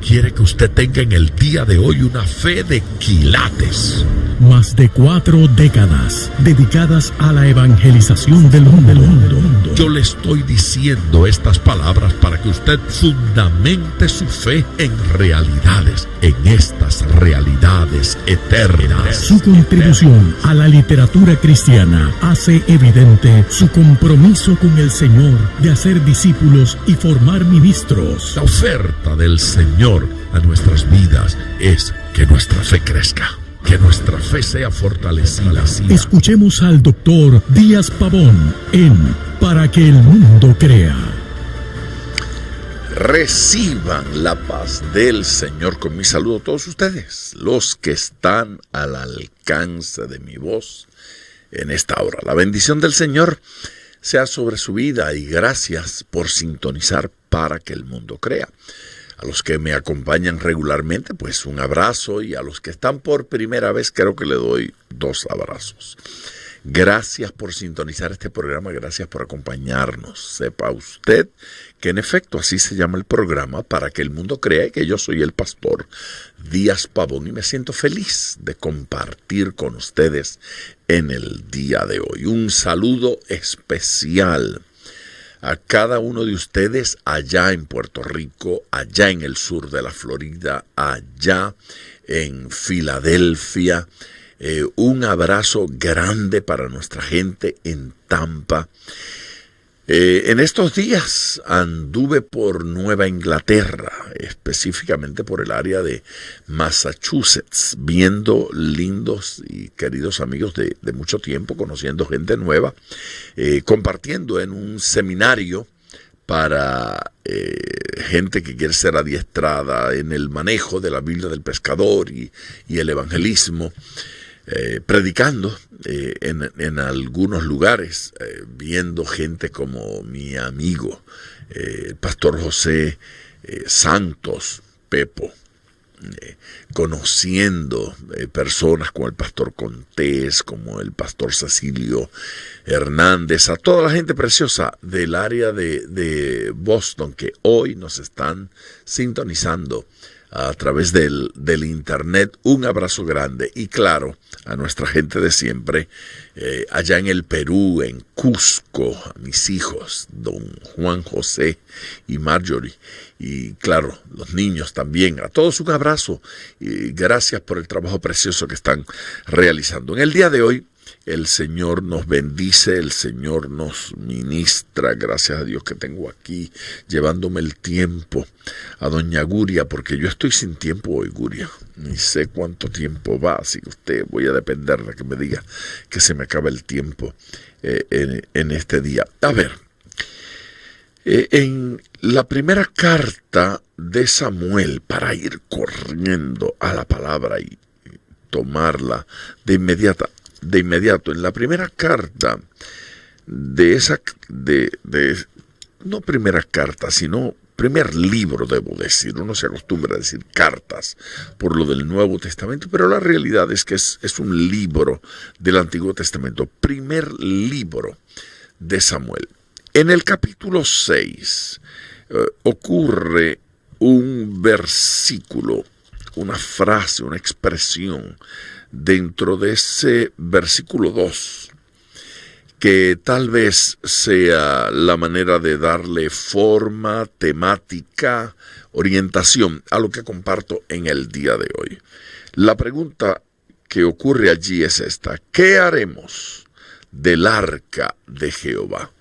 quiere que usted tenga en el día de hoy una fe de quilates. Más de 4 décadas dedicadas a la evangelización del mundo. Yo le estoy diciendo estas palabras para que usted fundamente su fe en realidades, en estas realidades eternas. Su contribución a la literatura cristiana hace evidente su compromiso con el Señor de hacer discípulos y formar ministros. La oferta del Señor a nuestras vidas es que nuestra fe crezca, que nuestra fe sea fortalecida. Escuchemos al doctor Díaz Pavón en Para que el mundo crea. Reciban la paz del Señor con mi saludo a todos ustedes, los que están al alcance de mi voz en esta hora. La bendición del Señor sea sobre su vida y gracias por sintonizar Para que el mundo crea. A los que me acompañan regularmente, pues un abrazo, y a los que están por primera vez, creo que le doy 2 abrazos. Gracias por sintonizar este programa, gracias por acompañarnos. Sepa usted que en efecto así se llama el programa, Para que el mundo crea, y que yo soy el pastor Díaz Pavón y me siento feliz de compartir con ustedes en el día de hoy. Un saludo especial a cada uno de ustedes allá en Puerto Rico, allá en el sur de la Florida, allá en Filadelfia. Un abrazo grande para nuestra gente en Tampa. En estos días anduve por Nueva Inglaterra, específicamente por el área de Massachusetts, viendo lindos y queridos amigos de mucho tiempo, conociendo gente nueva, compartiendo en un seminario para gente que quiere ser adiestrada en el manejo de la Biblia del pescador y el evangelismo. Predicando en algunos lugares, viendo gente como mi amigo, el pastor José Santos, Pepo, conociendo personas como el pastor Contés, como el pastor Cecilio Hernández, a toda la gente preciosa del área de Boston que hoy nos están sintonizando a través del internet. Un abrazo grande y claro, a nuestra gente de siempre, allá en el Perú, en Cusco, a mis hijos, don Juan José y Marjorie, y claro, los niños también. A todos un abrazo y gracias por el trabajo precioso que están realizando. En el día de hoy, el Señor nos bendice, el Señor nos ministra. Gracias a Dios que tengo aquí, llevándome el tiempo, a doña Guria, porque yo estoy sin tiempo hoy, Guria. Ni sé cuánto tiempo va, así que usted voy a depender de que me diga que se me acaba el tiempo en este día. A ver, en la primera carta de Samuel, para ir corriendo a la palabra y tomarla de inmediato, en la primera carta no primera carta, sino primer libro, debo decir. Uno se acostumbra a decir cartas por lo del Nuevo Testamento, pero la realidad es que es un libro del Antiguo Testamento. Primer libro de Samuel. En el capítulo 6 ocurre un versículo, una frase, una expresión dentro de ese versículo 2, que tal vez sea la manera de darle forma, temática, orientación a lo que comparto en el día de hoy. La pregunta que ocurre allí es esta: ¿qué haremos del arca de Jehová?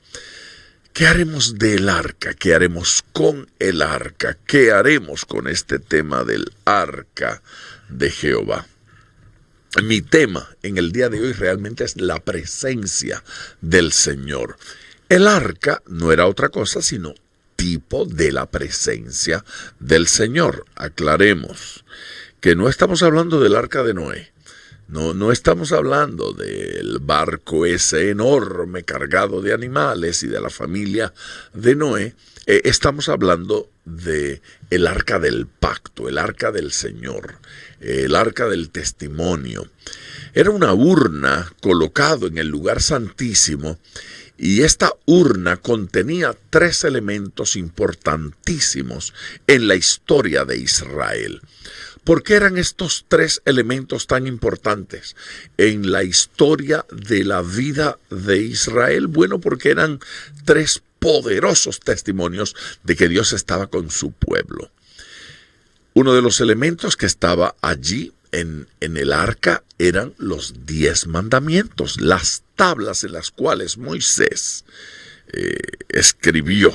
¿Qué haremos del arca? ¿Qué haremos con el arca? ¿Qué haremos con este tema del arca de Jehová? Mi tema en el día de hoy realmente es la presencia del Señor. El arca no era otra cosa sino tipo de la presencia del Señor. Aclaremos que no estamos hablando del arca de Noé. No estamos hablando del barco ese enorme cargado de animales y de la familia de Noé. Estamos hablando de el arca del pacto, el arca del Señor, el arca del testimonio. Era una urna colocado en el lugar santísimo Y esta urna contenía 3 elementos importantísimos en la historia de Israel. ¿Por qué eran estos 3 elementos tan importantes en la historia de la vida de Israel? Bueno, porque eran 3 poderosos testimonios de que Dios estaba con su pueblo. Uno de los elementos que estaba allí en el arca eran los 10 mandamientos, las tablas en las cuales Moisés escribió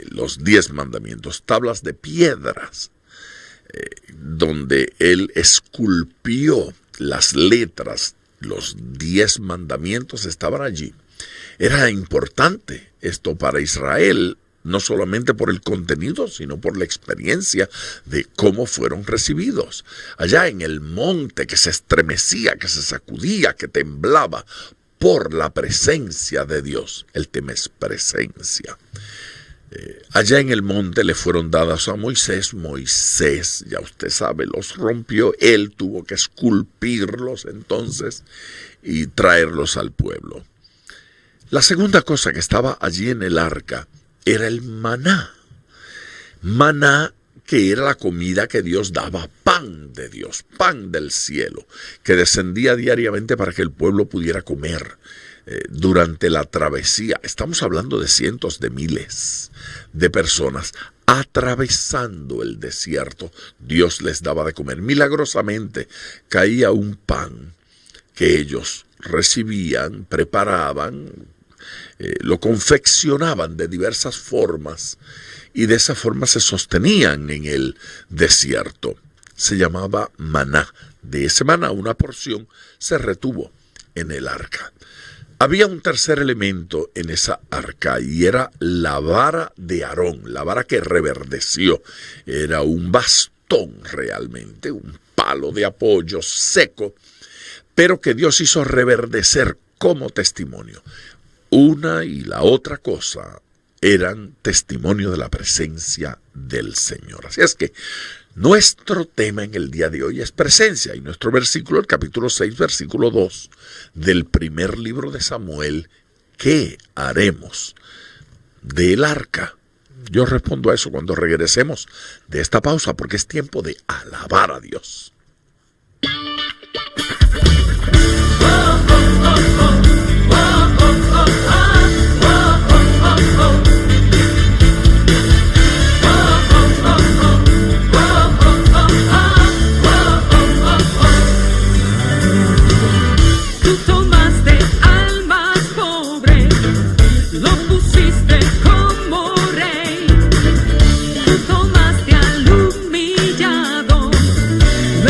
los 10 mandamientos, tablas de piedras, donde él esculpió las letras. Los 10 mandamientos estaban allí. Era importante esto para Israel, no solamente por el contenido, sino por la experiencia de cómo fueron recibidos. Allá en el monte que se estremecía, que se sacudía, que temblaba por la presencia de Dios. El tema es presencia. Allá en el monte le fueron dadas a Moisés. Moisés, ya usted sabe, los rompió. Él tuvo que esculpirlos entonces y traerlos al pueblo. La segunda cosa que estaba allí en el arca era el maná. Maná, que era la comida que Dios daba, pan de Dios, pan del cielo, que descendía diariamente para que el pueblo pudiera comer durante la travesía. Estamos hablando de cientos de miles de personas atravesando el desierto. Dios les daba de comer. Milagrosamente caía un pan que ellos recibían, preparaban, lo confeccionaban de diversas formas y de esa forma se sostenían en el desierto. Se llamaba maná. De ese maná una porción se retuvo en el arca. Había un tercer elemento en esa arca y era la vara de Aarón, la vara que reverdeció. Era un bastón realmente, un palo de apoyo seco, pero que Dios hizo reverdecer como testimonio. Una y la otra cosa eran testimonio de la presencia del Señor. Así es que nuestro tema en el día de hoy es presencia, y nuestro versículo, el capítulo 6, versículo 2 del primer libro de Samuel, ¿qué haremos del arca? Yo respondo a eso cuando regresemos de esta pausa, porque es tiempo de alabar a Dios. Tomaste al humillado, lo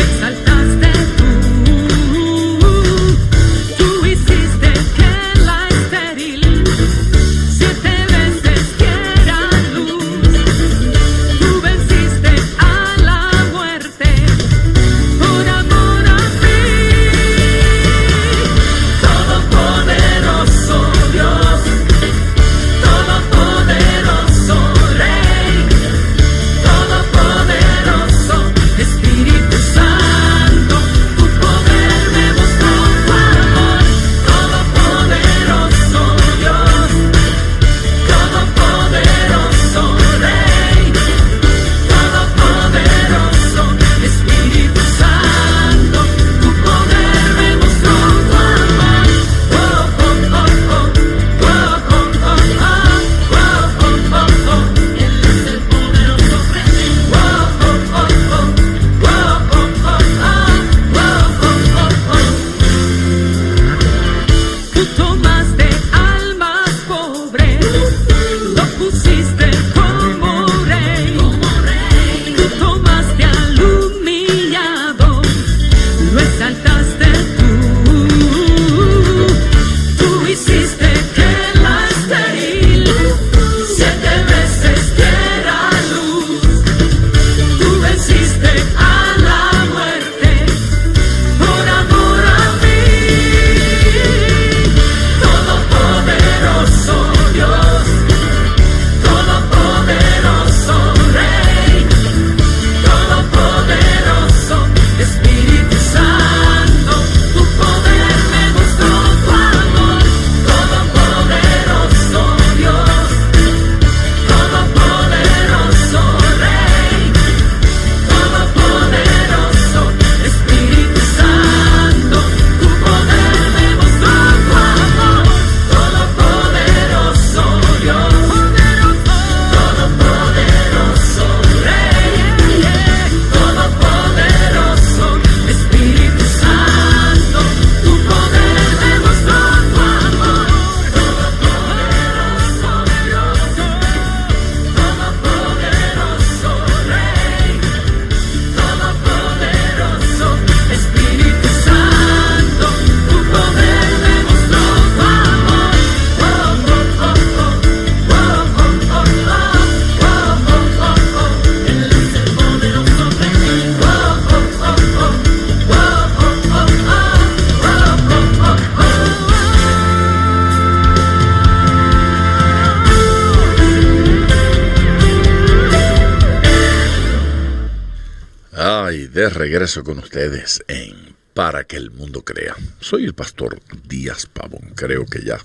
de regreso con ustedes en Para que el Mundo Crea. Soy el pastor Díaz Pavón, creo que ya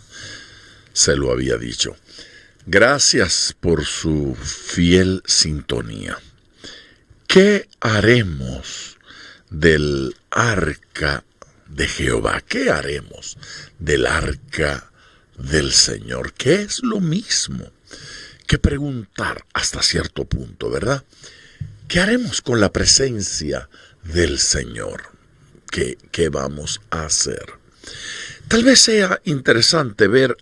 se lo había dicho. Gracias por su fiel sintonía. ¿Qué haremos del arca de Jehová? ¿Qué haremos del arca del Señor? Que es lo mismo que preguntar hasta cierto punto, ¿verdad? ¿Qué haremos con la presencia del Señor? ¿Qué vamos a hacer? Tal vez sea interesante ver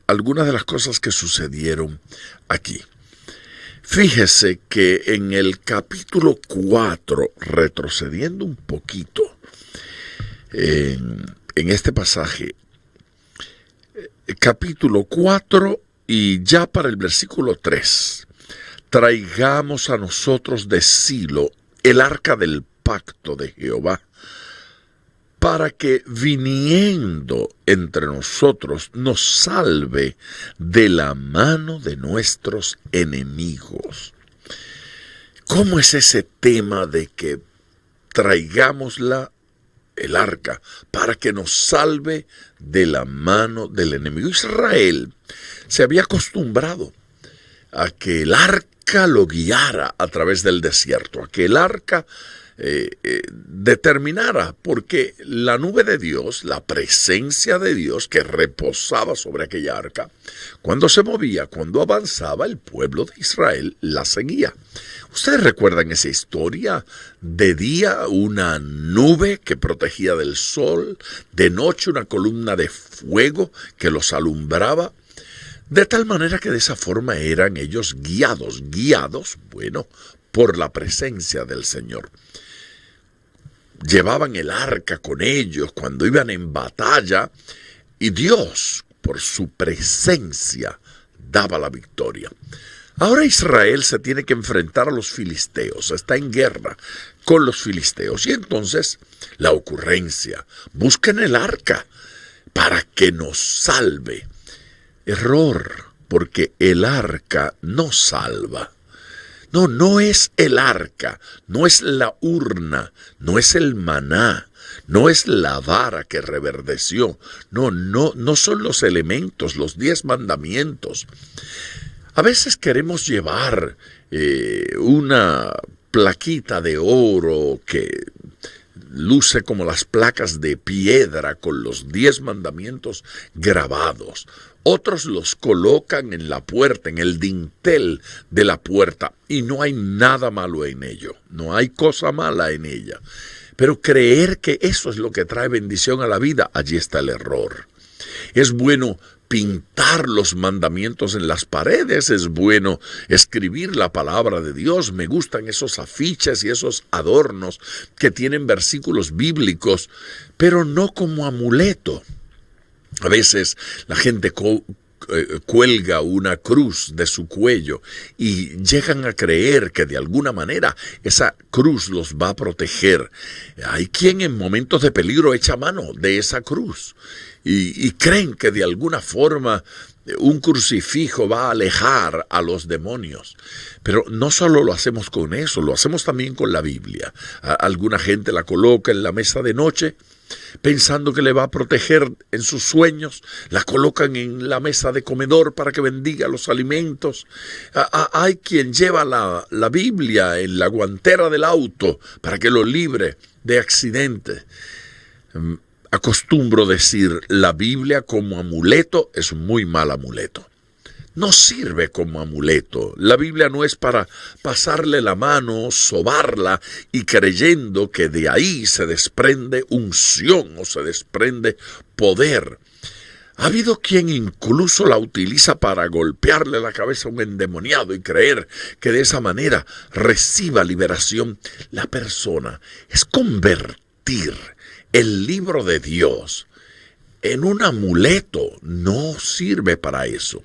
algunas de las cosas que sucedieron aquí. Fíjese que en el capítulo 4, retrocediendo un poquito en este pasaje, capítulo 4 y ya para el versículo 3, traigamos a nosotros de Silo el arca del pacto de Jehová, para que viniendo entre nosotros nos salve de la mano de nuestros enemigos. ¿Cómo es ese tema de que traigamos el arca para que nos salve de la mano del enemigo? Israel se había acostumbrado a que el arca lo guiara a través del desierto, a que el arca determinara, porque la nube de Dios, la presencia de Dios que reposaba sobre aquella arca, cuando se movía, cuando avanzaba, el pueblo de Israel la seguía. ¿Ustedes recuerdan esa historia? De día una nube que protegía del sol, de noche una columna de fuego que los alumbraba, de tal manera que de esa forma eran ellos guiados, bueno, por la presencia del Señor. Llevaban el arca con ellos cuando iban en batalla y Dios, por su presencia, daba la victoria. Ahora Israel se tiene que enfrentar a los filisteos, está en guerra con los filisteos. Y entonces la ocurrencia, busquen el arca para que nos salve. Error, porque el arca no salva. No es el arca, no es la urna, no es el maná, no es la vara que reverdeció. No son los elementos, los 10 mandamientos. A veces queremos llevar una plaquita de oro que luce como las placas de piedra con los 10 mandamientos grabados. Otros los colocan en la puerta, en el dintel de la puerta, y no hay nada malo en ello, no hay cosa mala en ella. Pero creer que eso es lo que trae bendición a la vida, allí está el error. Es bueno pintar los mandamientos en las paredes, es bueno escribir la palabra de Dios. Me gustan esos afiches y esos adornos que tienen versículos bíblicos, pero no como amuleto. A veces la gente cuelga una cruz de su cuello y llegan a creer que de alguna manera esa cruz los va a proteger. Hay quien en momentos de peligro echa mano de esa cruz y creen que de alguna forma un crucifijo va a alejar a los demonios. Pero no solo lo hacemos con eso, lo hacemos también con la Biblia. Alguna gente la coloca en la mesa de noche pensando que le va a proteger en sus sueños, la colocan en la mesa de comedor para que bendiga los alimentos. Hay quien lleva la Biblia en la guantera del auto para que lo libre de accidentes. Acostumbro decir, la Biblia como amuleto es un muy mal amuleto. No sirve como amuleto. La Biblia no es para pasarle la mano, sobarla y creyendo que de ahí se desprende unción o se desprende poder. Ha habido quien incluso la utiliza para golpearle la cabeza a un endemoniado y creer que de esa manera reciba liberación. La persona es convertir el libro de Dios en un amuleto. No sirve para eso.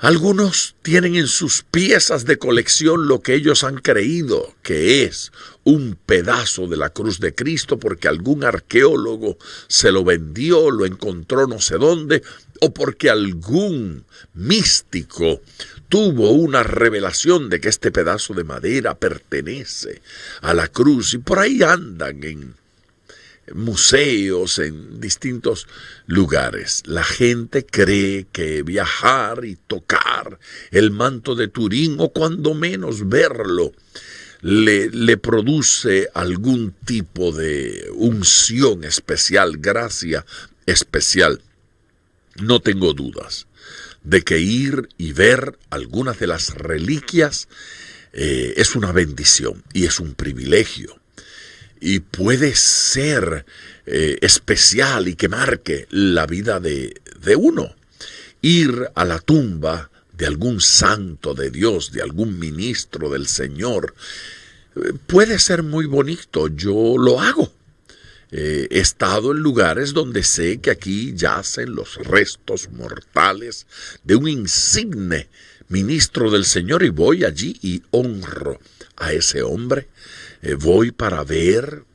Algunos tienen en sus piezas de colección lo que ellos han creído que es un pedazo de la cruz de Cristo porque algún arqueólogo se lo vendió, lo encontró no sé dónde, o porque algún místico tuvo una revelación de que este pedazo de madera pertenece a la cruz, y por ahí andan en museos, en distintos lugares. La gente cree que viajar y tocar el manto de Turín, o cuando menos verlo, le produce algún tipo de unción especial, gracia especial. No tengo dudas de que ir y ver algunas de las reliquias es una bendición y es un privilegio. Y puede ser especial y que marque la vida de uno. Ir a la tumba de algún santo de Dios, de algún ministro del Señor, puede ser muy bonito. Yo lo hago. He estado en lugares donde sé que aquí yacen los restos mortales de un insigne ministro del Señor, y voy allí y honro a ese hombre. Voy para ver,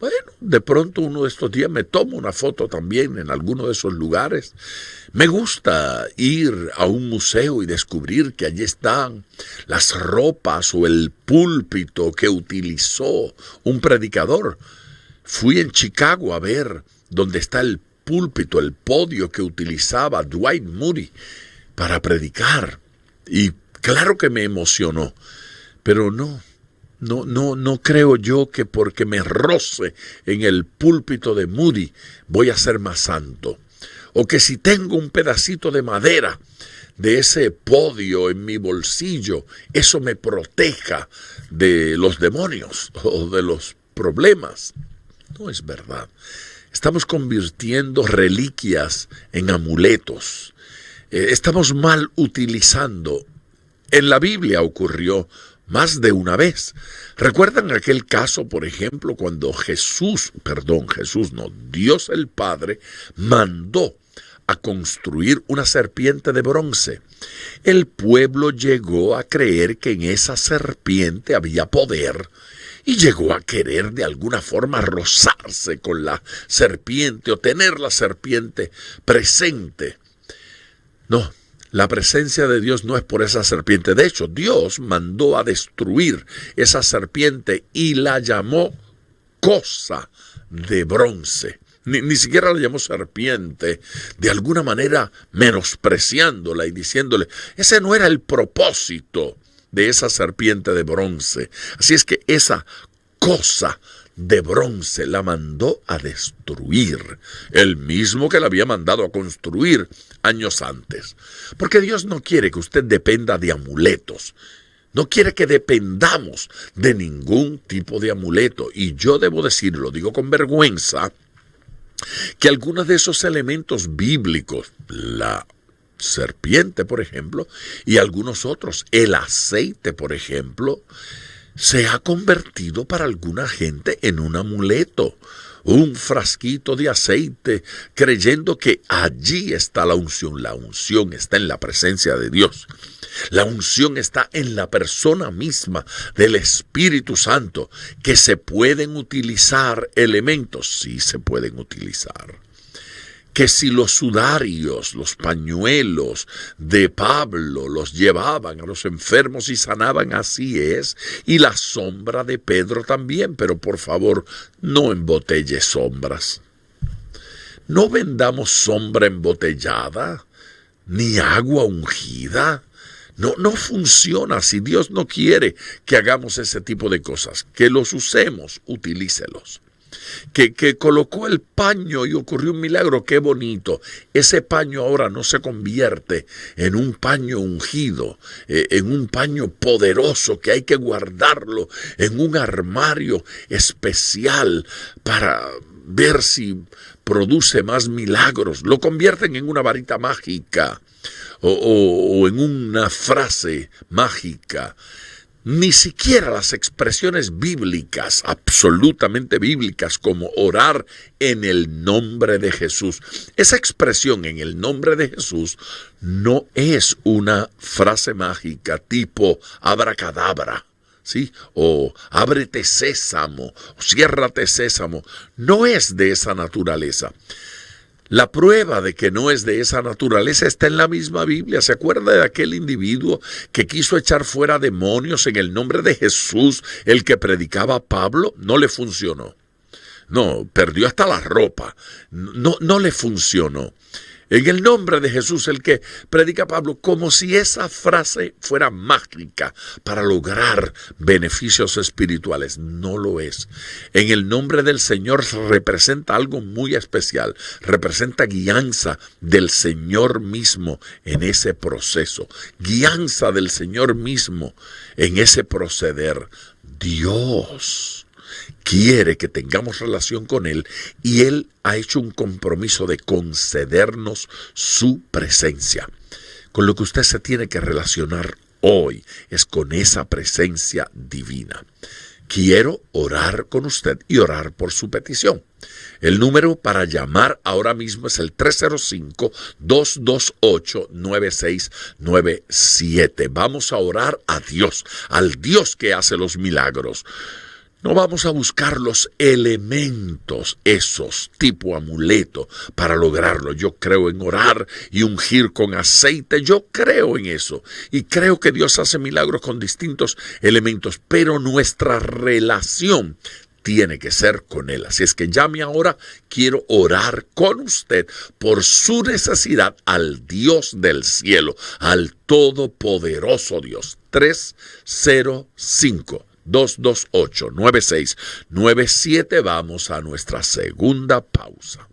bueno, de pronto uno de estos días me tomo una foto también en alguno de esos lugares. Me gusta ir a un museo y descubrir que allí están las ropas o el púlpito que utilizó un predicador. Fui en Chicago a ver dónde está el púlpito, el podio que utilizaba Dwight Moody para predicar. Y claro que me emocionó, pero no creo yo que porque me roce en el púlpito de Moody voy a ser más santo. O que si tengo un pedacito de madera de ese podio en mi bolsillo, eso me proteja de los demonios o de los problemas. No es verdad. Estamos convirtiendo reliquias en amuletos. Estamos mal utilizando. En la Biblia ocurrió más de una vez. ¿Recuerdan aquel caso, por ejemplo, cuando Dios el Padre mandó a construir una serpiente de bronce? El pueblo llegó a creer que en esa serpiente había poder y llegó a querer de alguna forma rozarse con la serpiente o tener la serpiente presente. No. La presencia de Dios no es por esa serpiente. De hecho, Dios mandó a destruir esa serpiente y la llamó cosa de bronce. Ni siquiera la llamó serpiente, de alguna manera menospreciándola y diciéndole, ese no era el propósito de esa serpiente de bronce. Así es que esa cosa de bronce la mandó a destruir, el mismo que la había mandado a construir años antes. Porque Dios no quiere que usted dependa de amuletos. No quiere que dependamos de ningún tipo de amuleto. Y yo debo decirlo, digo con vergüenza, que algunos de esos elementos bíblicos, la serpiente, por ejemplo, y algunos otros, el aceite, por ejemplo, se ha convertido para alguna gente en un amuleto, un frasquito de aceite, creyendo que allí está la unción. La unción está en la presencia de Dios. La unción está en la persona misma del Espíritu Santo. Que se pueden utilizar elementos, sí se pueden utilizar. Que si los sudarios, los pañuelos de Pablo los llevaban a los enfermos y sanaban, así es, y la sombra de Pedro también, pero por favor, no embotelle sombras. No vendamos sombra embotellada, ni agua ungida. No funciona así. Dios no quiere que hagamos ese tipo de cosas. Que los usemos, utilícelos. Que colocó el paño y ocurrió un milagro, qué bonito. Ese paño ahora no se convierte en un paño ungido, en un paño poderoso que hay que guardarlo en un armario especial para ver si produce más milagros. Lo convierten en una varita mágica o en una frase mágica. Ni siquiera las expresiones bíblicas, absolutamente bíblicas, como orar en el nombre de Jesús. Esa expresión en el nombre de Jesús no es una frase mágica tipo abracadabra, ¿sí? O ábrete sésamo, o ciérrate sésamo. No es de esa naturaleza. La prueba de que no es de esa naturaleza está en la misma Biblia. ¿Se acuerda de aquel individuo que quiso echar fuera demonios en el nombre de Jesús, el que predicaba Pablo? No le funcionó. No, perdió hasta la ropa. No le funcionó. En el nombre de Jesús, el que predica Pablo, como si esa frase fuera mágica para lograr beneficios espirituales. No lo es. En el nombre del Señor representa algo muy especial. Representa guianza del Señor mismo en ese proceso. Guianza del Señor mismo en ese proceder. Dios quiere que tengamos relación con Él y Él ha hecho un compromiso de concedernos su presencia. Con lo que usted se tiene que relacionar hoy es con esa presencia divina. Quiero orar con usted y orar por su petición. El número para llamar ahora mismo es el 305-228-9697. Vamos a orar a Dios, al Dios que hace los milagros. No vamos a buscar los elementos esos, tipo amuleto, para lograrlo. Yo creo en orar y ungir con aceite. Yo creo en eso. Y creo que Dios hace milagros con distintos elementos. Pero nuestra relación tiene que ser con Él. Así es que llame ahora. Quiero orar con usted por su necesidad al Dios del cielo, al todopoderoso Dios. 305-228-9697. Vamos a nuestra segunda pausa.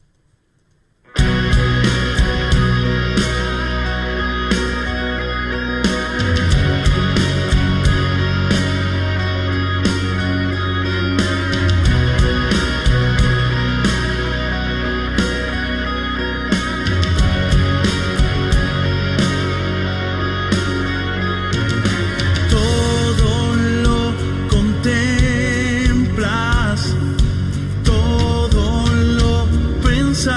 Todo lo pensaste.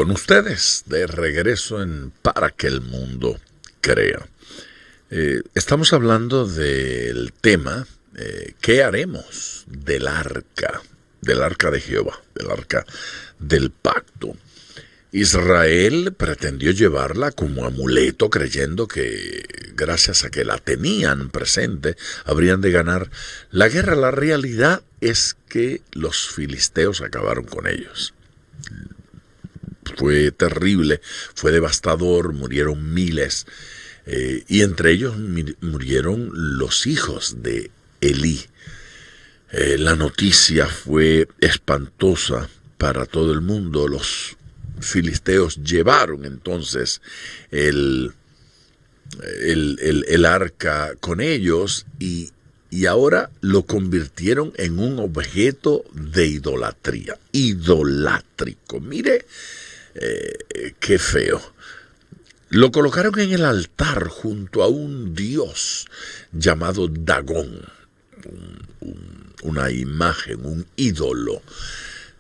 con ustedes de regreso en Para que el mundo crea. Estamos hablando del tema, ¿qué haremos del arca de Jehová, del arca del pacto? Israel pretendió llevarla como amuleto, creyendo que gracias a que la tenían presente habrían de ganar la guerra. La realidad es que los filisteos acabaron con ellos. Fue terrible, fue devastador, murieron miles, y entre ellos murieron los hijos de Elí. La noticia fue espantosa para todo el mundo. Los filisteos llevaron entonces el arca con ellos y ahora lo convirtieron en un objeto de idolatría, idolátrico. Mire, qué feo. Lo colocaron en el altar junto a un dios llamado Dagón, una imagen, un ídolo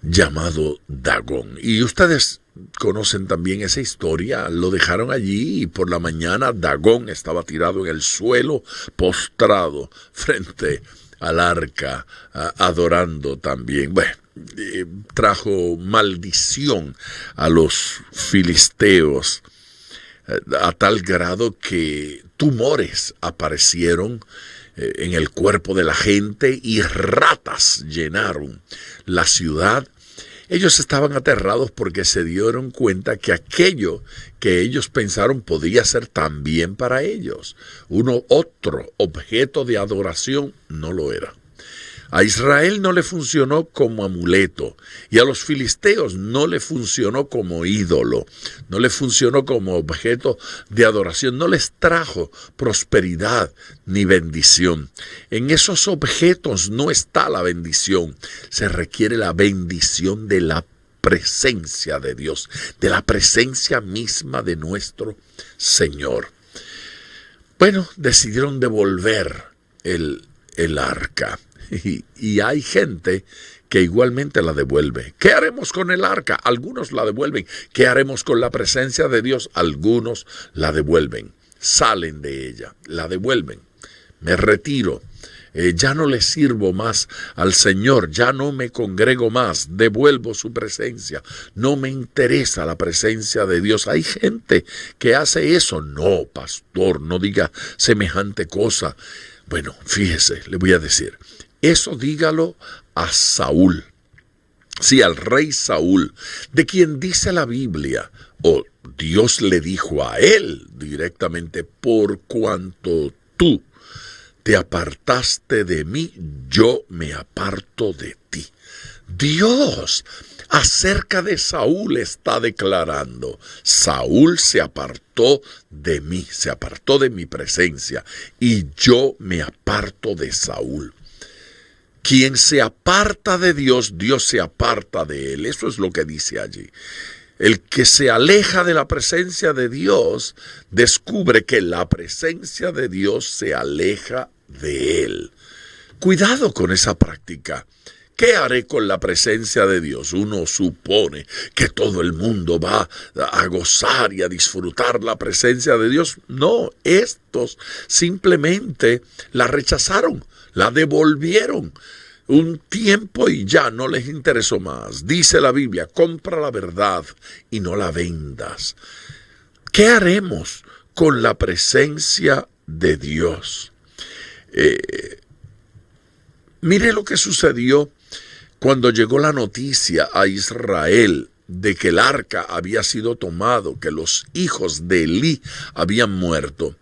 llamado Dagón. Y ustedes conocen también esa historia. Lo dejaron allí y por la mañana Dagón estaba tirado en el suelo, postrado frente al arca, adorando también. Bueno, trajo maldición a los filisteos, a tal grado que tumores aparecieron en el cuerpo de la gente y ratas llenaron la ciudad. Ellos estaban aterrados porque se dieron cuenta que aquello que ellos pensaron podía ser también para ellos. Otro objeto de adoración no lo era. A Israel no le funcionó como amuleto y a los filisteos no le funcionó como ídolo, no le funcionó como objeto de adoración, no les trajo prosperidad ni bendición. En esos objetos no está la bendición, se requiere la bendición de la presencia de Dios, de la presencia misma de nuestro Señor. Bueno, decidieron devolver el arca. Y hay gente que igualmente la devuelve. ¿Qué haremos con el arca? Algunos la devuelven. ¿Qué haremos con la presencia de Dios? Algunos la devuelven. Salen de ella, la devuelven. Me retiro. Ya no le sirvo más al Señor, ya no me congrego más, devuelvo su presencia. No me interesa la presencia de Dios. Hay gente que hace eso. No, pastor, no diga semejante cosa. Bueno, fíjese, le voy a decir. Eso dígalo a Saúl, sí, al rey Saúl, de quien dice la Biblia, o Dios le dijo a él directamente, por cuanto tú te apartaste de mí, yo me aparto de ti. Dios acerca de Saúl está declarando, Saúl se apartó de mí, se apartó de mi presencia, y yo me aparto de Saúl. Quien se aparta de Dios, Dios se aparta de él. Eso es lo que dice allí. El que se aleja de la presencia de Dios, descubre que la presencia de Dios se aleja de él. Cuidado con esa práctica. ¿Qué haré con la presencia de Dios? Uno supone que todo el mundo va a gozar y a disfrutar la presencia de Dios. No, estos simplemente la rechazaron, la devolvieron un tiempo y ya no les interesó más. Dice la Biblia, compra la verdad y no la vendas. ¿Qué haremos con la presencia de Dios? Mire lo que sucedió cuando llegó la noticia a Israel de que el arca había sido tomado, que los hijos de Elí habían muerto.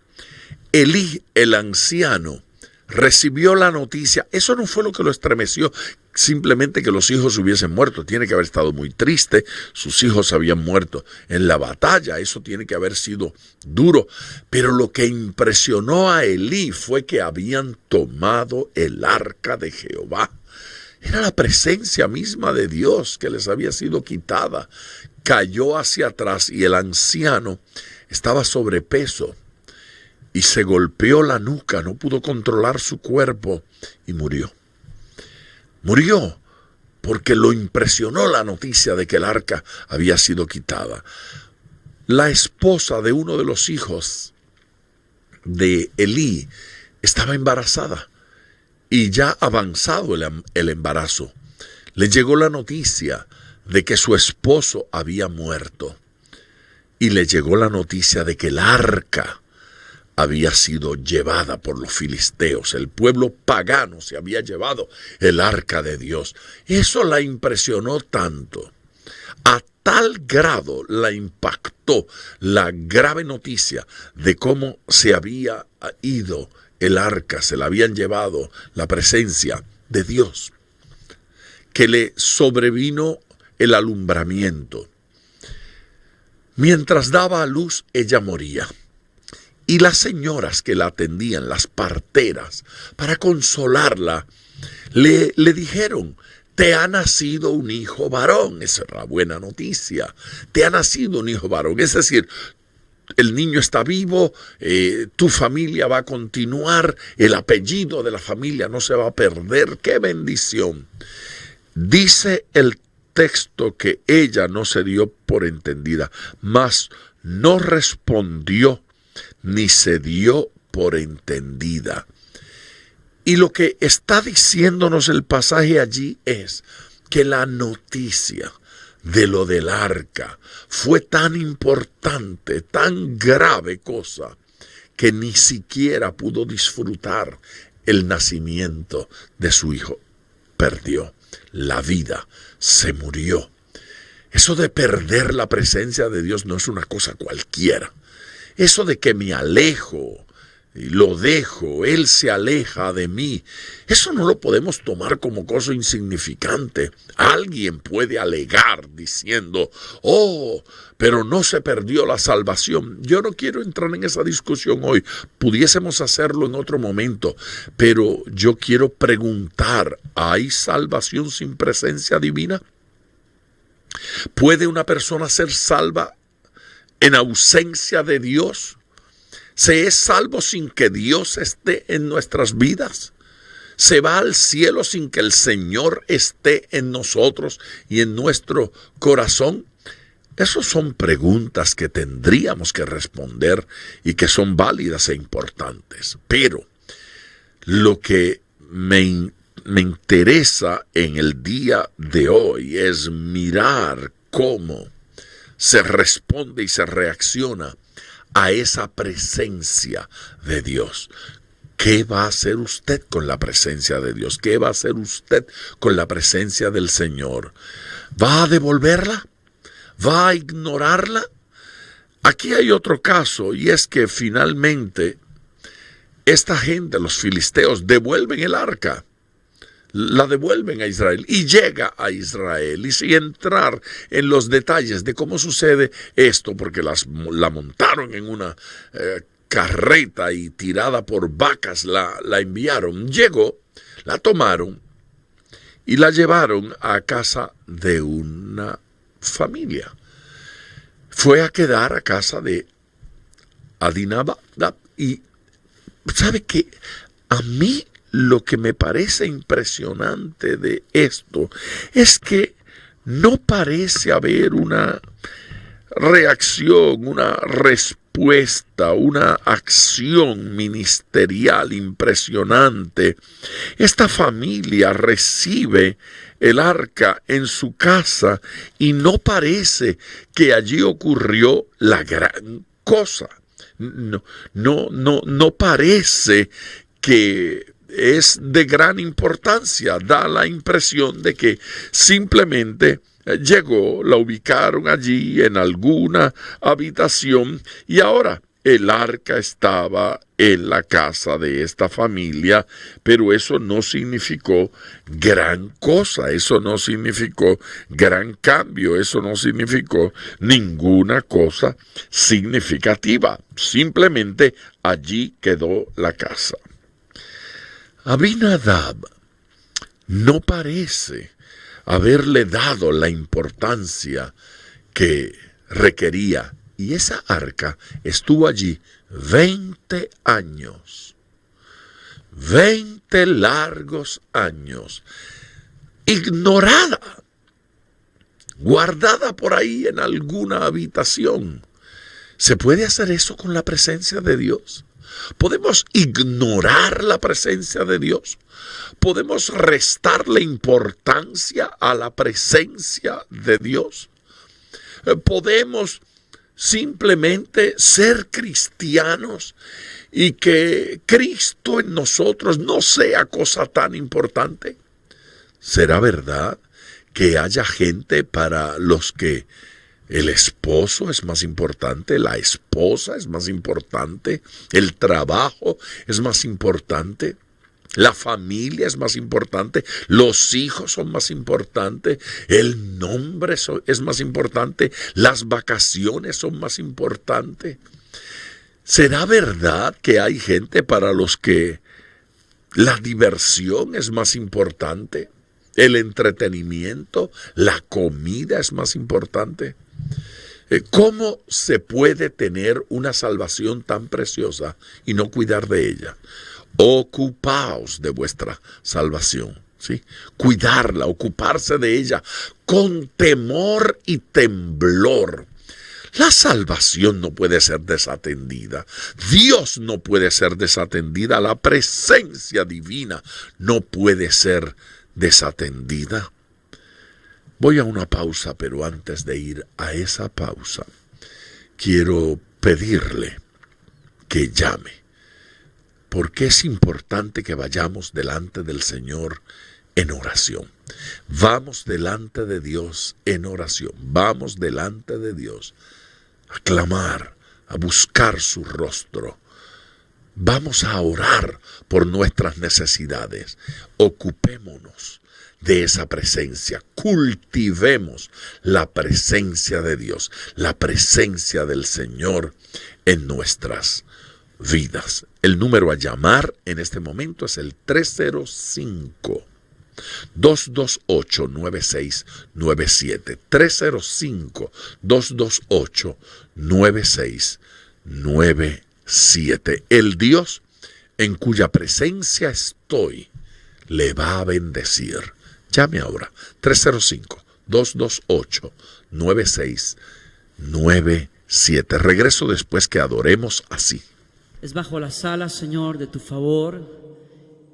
Elí, el anciano, recibió la noticia. Eso no fue lo que lo estremeció, simplemente que los hijos hubiesen muerto. Tiene que haber estado muy triste. Sus hijos habían muerto en la batalla. Eso tiene que haber sido duro. Pero lo que impresionó a Elí fue que habían tomado el arca de Jehová. Era la presencia misma de Dios que les había sido quitada. Cayó hacia atrás y el anciano estaba sobrepeso y se golpeó la nuca, no pudo controlar su cuerpo y murió. Murió porque lo impresionó la noticia de que el arca había sido quitada. La esposa de uno de los hijos de Elí estaba embarazada y ya avanzado el embarazo. Le llegó la noticia de que su esposo había muerto y le llegó la noticia de que el arca había sido llevada por los filisteos. El pueblo pagano se había llevado el arca de Dios. Eso la impresionó tanto, a tal grado la impactó la grave noticia de cómo se había ido el arca, se la habían llevado la presencia de Dios, que le sobrevino el alumbramiento. Mientras daba a luz, ella moría. Y las señoras que la atendían, las parteras, para consolarla, le dijeron: te ha nacido un hijo varón. Esa es la buena noticia. Te ha nacido un hijo varón. Es decir, el niño está vivo, tu familia va a continuar, el apellido de la familia no se va a perder. ¡Qué bendición! Dice el texto que ella no se dio por entendida, mas no respondió ni se dio por entendida. Y lo que está diciéndonos el pasaje allí es que la noticia de lo del arca fue tan importante, tan grave cosa, que ni siquiera pudo disfrutar el nacimiento de su hijo. Perdió la vida, se murió. Eso de perder la presencia de Dios no es una cosa cualquiera. Eso de que me alejo y lo dejo, Él se aleja de mí, eso no lo podemos tomar como cosa insignificante. Alguien puede alegar diciendo: oh, pero no se perdió la salvación. Yo no quiero entrar en esa discusión hoy, pudiésemos hacerlo en otro momento, pero yo quiero preguntar: ¿hay salvación sin presencia divina? ¿Puede una persona ser salva en ausencia de Dios? ¿Se es salvo sin que Dios esté en nuestras vidas? ¿Se va al cielo sin que el Señor esté en nosotros y en nuestro corazón? Esas son preguntas que tendríamos que responder y que son válidas e importantes. Pero lo que me interesa en el día de hoy es mirar cómo se responde y se reacciona a esa presencia de Dios. ¿Qué va a hacer usted con la presencia de Dios? ¿Qué va a hacer usted con la presencia del Señor? ¿Va a devolverla? ¿Va a ignorarla? Aquí hay otro caso, y es que finalmente esta gente, los filisteos, devuelven el arca. La devuelven a Israel y llega a Israel. Y sin entrar en los detalles de cómo sucede esto, porque la montaron en una carreta y tirada por vacas la enviaron. Llegó, la tomaron y la llevaron a casa de una familia. Fue a quedar a casa de Adinabab. Y ¿sabe qué? A mí lo que me parece impresionante de esto es que no parece haber una reacción, una respuesta, una acción ministerial impresionante. Esta familia recibe el arca en su casa y no parece que allí ocurrió la gran cosa. No parece que es de gran importancia. Da la impresión de que simplemente llegó, la ubicaron allí en alguna habitación y ahora el arca estaba en la casa de esta familia, pero eso no significó gran cosa, eso no significó gran cambio, eso no significó ninguna cosa significativa. Simplemente allí quedó la casa. Abinadab no parece haberle dado la importancia que requería. Y esa arca estuvo allí 20 años. 20 largos años. ignorada, guardada por ahí en alguna habitación. ¿Se puede hacer eso con la presencia de Dios? ¿Podemos ignorar la presencia de Dios? ¿Podemos restarle importancia a la presencia de Dios? ¿Podemos simplemente ser cristianos y que Cristo en nosotros no sea cosa tan importante? ¿Será verdad que haya gente para los que el esposo es más importante, la esposa es más importante, el trabajo es más importante, la familia es más importante, los hijos son más importantes, el nombre es más importante, las vacaciones son más importantes? ¿Será verdad que hay gente para los que la diversión es más importante, el entretenimiento, la comida es más importante? ¿Cómo se puede tener una salvación tan preciosa y no cuidar de ella? Ocupaos de vuestra salvación, ¿sí? Cuidarla, ocuparse de ella con temor y temblor. La salvación no puede ser desatendida. Dios no puede ser desatendida. La presencia divina no puede ser desatendida. Voy a una pausa, pero antes de ir a esa pausa, quiero pedirle que llame, porque es importante que vayamos delante del Señor en oración. Vamos delante de Dios en oración. Vamos delante de Dios a clamar, a buscar su rostro. Vamos a orar por nuestras necesidades. Ocupémonos de esa presencia, cultivemos la presencia de Dios, la presencia del Señor en nuestras vidas. El número a llamar en este momento es el 305-228-9697, 305-228-9697. El Dios en cuya presencia estoy le va a bendecir. Llame ahora, 305-228-9697. Regreso después que adoremos así. Es bajo las alas, Señor, de tu favor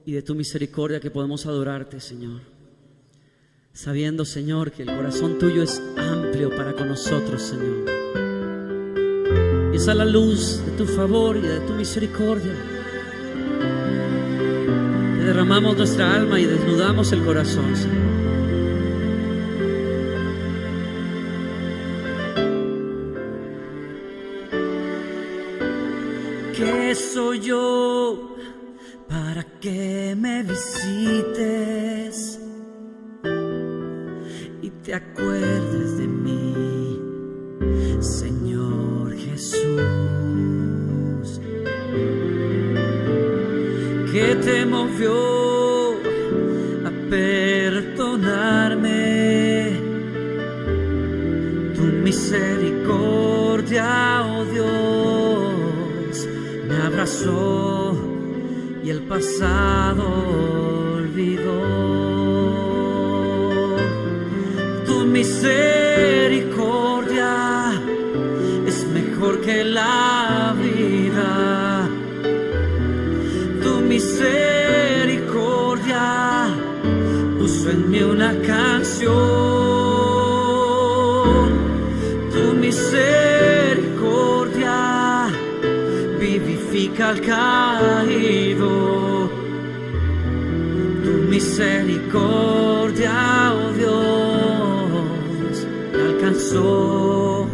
y de tu misericordia que podemos adorarte, Señor. Sabiendo, Señor, que el corazón tuyo es amplio para con nosotros, Señor. Y es a la luz de tu favor y de tu misericordia que derramamos nuestra alma y desnudamos el corazón, Señor. ¿Qué soy yo para que me visites y te acuerdes de mí, Señor Jesús? ¿Qué te movió a perdonarme? Tu misericordia, oh Dios, me abrazó y el pasado olvidó. Tu misericordia es mejor que la vida. Tu misericordia puso en mí una canción. Tu misericordia vivifica al caído. Tu misericordia, oh Dios, me alcanzó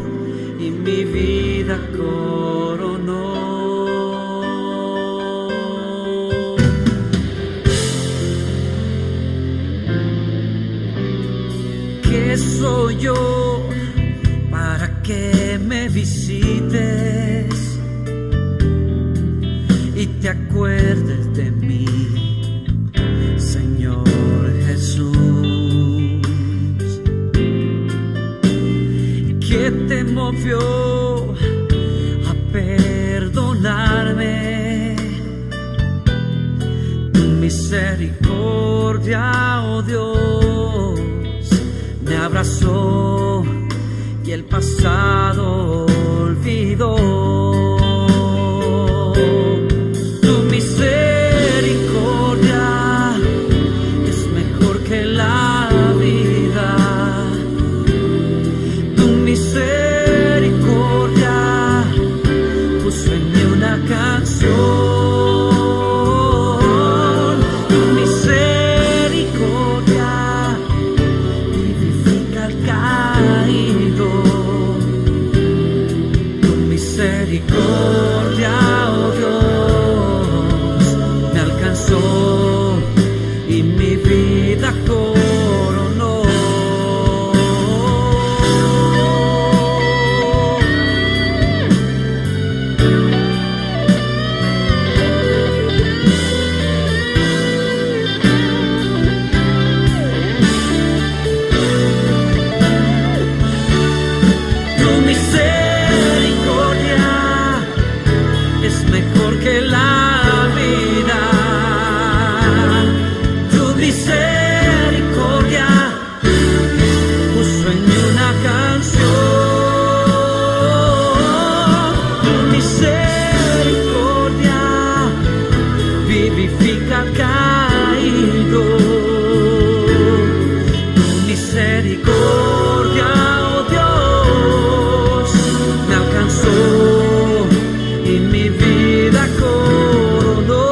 y mi vida coronó. ¿Qué soy yo para que me visites y te acuerdes de mí, Señor Jesús? ¿Qué te movió a perdonarme? Tu misericordia, oh Dios, pasado olvidó. Tu misericordia es mejor que la vida. Tu misericordia puso en mí una canción. Misericordia, oh Dios, me alcanzó y mi vida coronó. Tu misericordia es mejor que la vida. Tu misericordia puso en mí una canción. Tu misericordia vivifica al caído. Tu misericordia, oh Dios, me alcanzó y mi vida coronó.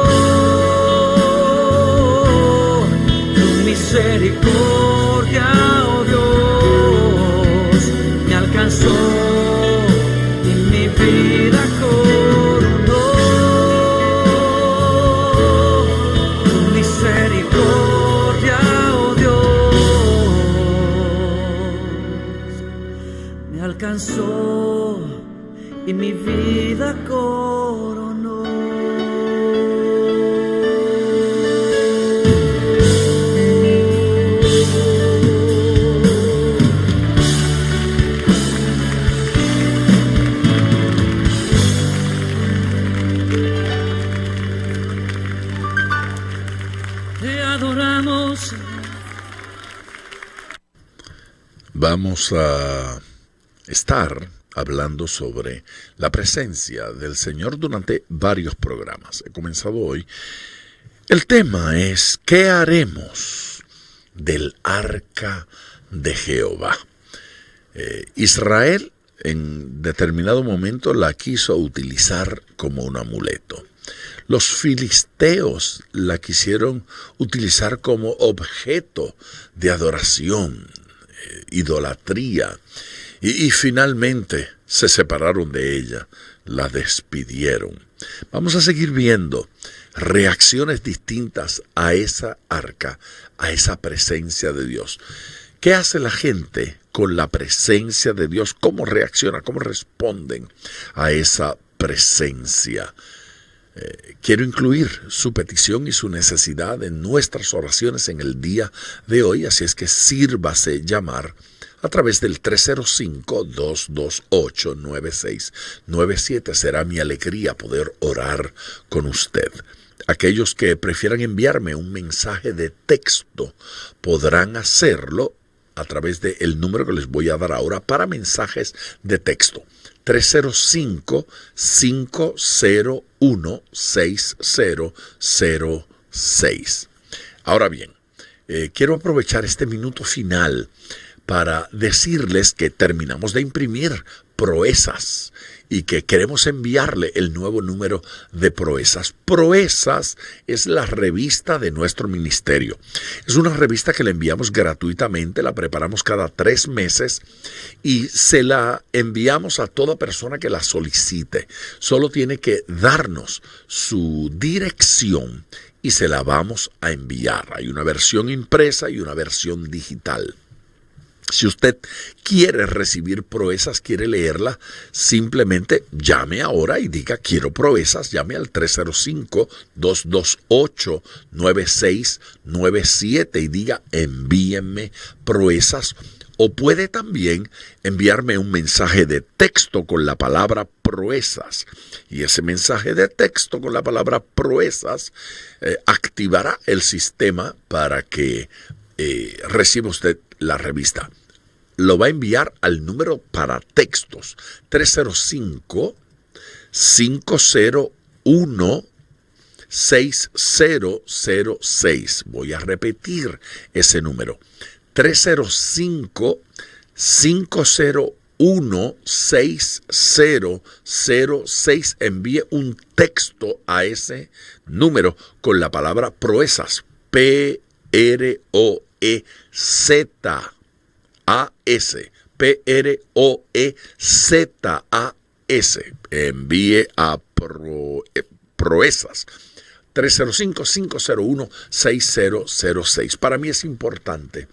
Tu misericordia, oh Dios, me alcanzó y mi vida coronó. Tu misericordia, oh Dios, me alcanzó y mi vida coronó. Te adoramos. Vamos a estar hablando sobre la presencia del Señor durante varios programas. He comenzado hoy. El tema es ¿qué haremos del arca de Jehová? Israel en determinado momento la quiso utilizar como un amuleto. Los filisteos la quisieron utilizar como objeto de adoración, idolatría. Y finalmente se separaron de ella, la despidieron. Vamos a seguir viendo reacciones distintas a esa arca, a esa presencia de Dios. ¿Qué hace la gente con la presencia de Dios? ¿Cómo reacciona? ¿Cómo responden a esa presencia? Quiero incluir su petición y su necesidad en nuestras oraciones en el día de hoy, así es que sírvase llamar a través del 305-228-9697. Será mi alegría poder orar con usted. Aquellos que prefieran enviarme un mensaje de texto podrán hacerlo a través del número que les voy a dar ahora para mensajes de texto. 305-501-6006. Ahora bien, quiero aprovechar este minuto final para decirles que terminamos de imprimir Proezas y que queremos enviarle el nuevo número de Proezas. Proezas es la revista de nuestro ministerio. Es una revista que le enviamos gratuitamente, la preparamos cada 3 meses y se la enviamos a toda persona que la solicite. Solo tiene que darnos su dirección y se la vamos a enviar. Hay una versión impresa y una versión digital. Si usted quiere recibir Proezas, quiere leerla, simplemente llame ahora y diga quiero Proezas. Llame al 305-228-9697 y diga envíenme Proezas. O puede también enviarme un mensaje de texto con la palabra Proezas. Y ese mensaje de texto con la palabra Proezas activará el sistema para que reciba usted la revista. lo va a enviar al número para textos 305-501-6006. Voy a repetir ese número. 305-501-6006. Envíe un texto a ese número con la palabra proezas. P-R-O-E-Z-A-S. P-R-O-E-Z-A-S. Envíe a proezas. 305-501-6006. Para mí es importante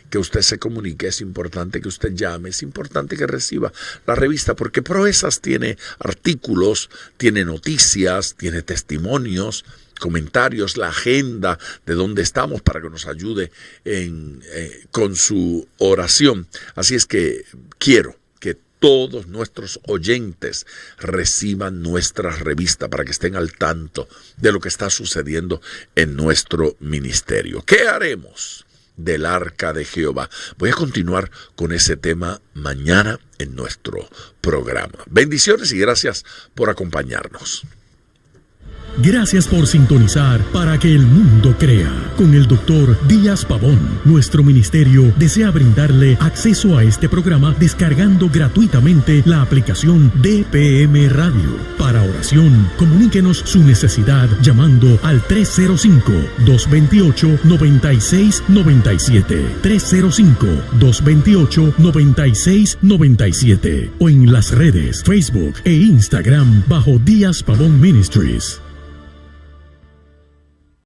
que usted se comunique, es importante que usted llame, es importante que reciba la revista, porque Proezas tiene artículos, tiene noticias, tiene testimonios, comentarios, la agenda de dónde estamos para que nos ayude con su oración. Así es que quiero que todos nuestros oyentes reciban nuestra revista para que estén al tanto de lo que está sucediendo en nuestro ministerio. ¿Qué haremos del Arca de Jehová? Voy a continuar con ese tema mañana en nuestro programa. Bendiciones y gracias por acompañarnos. Gracias por sintonizar para que el mundo crea. Con el Dr. Díaz Pavón, nuestro ministerio desea brindarle acceso a este programa descargando gratuitamente la aplicación DPM Radio. Para oración, comuníquenos su necesidad llamando al 305-228-9697. 305-228-9697. O en las redes Facebook e Instagram bajo Díaz Pavón Ministries.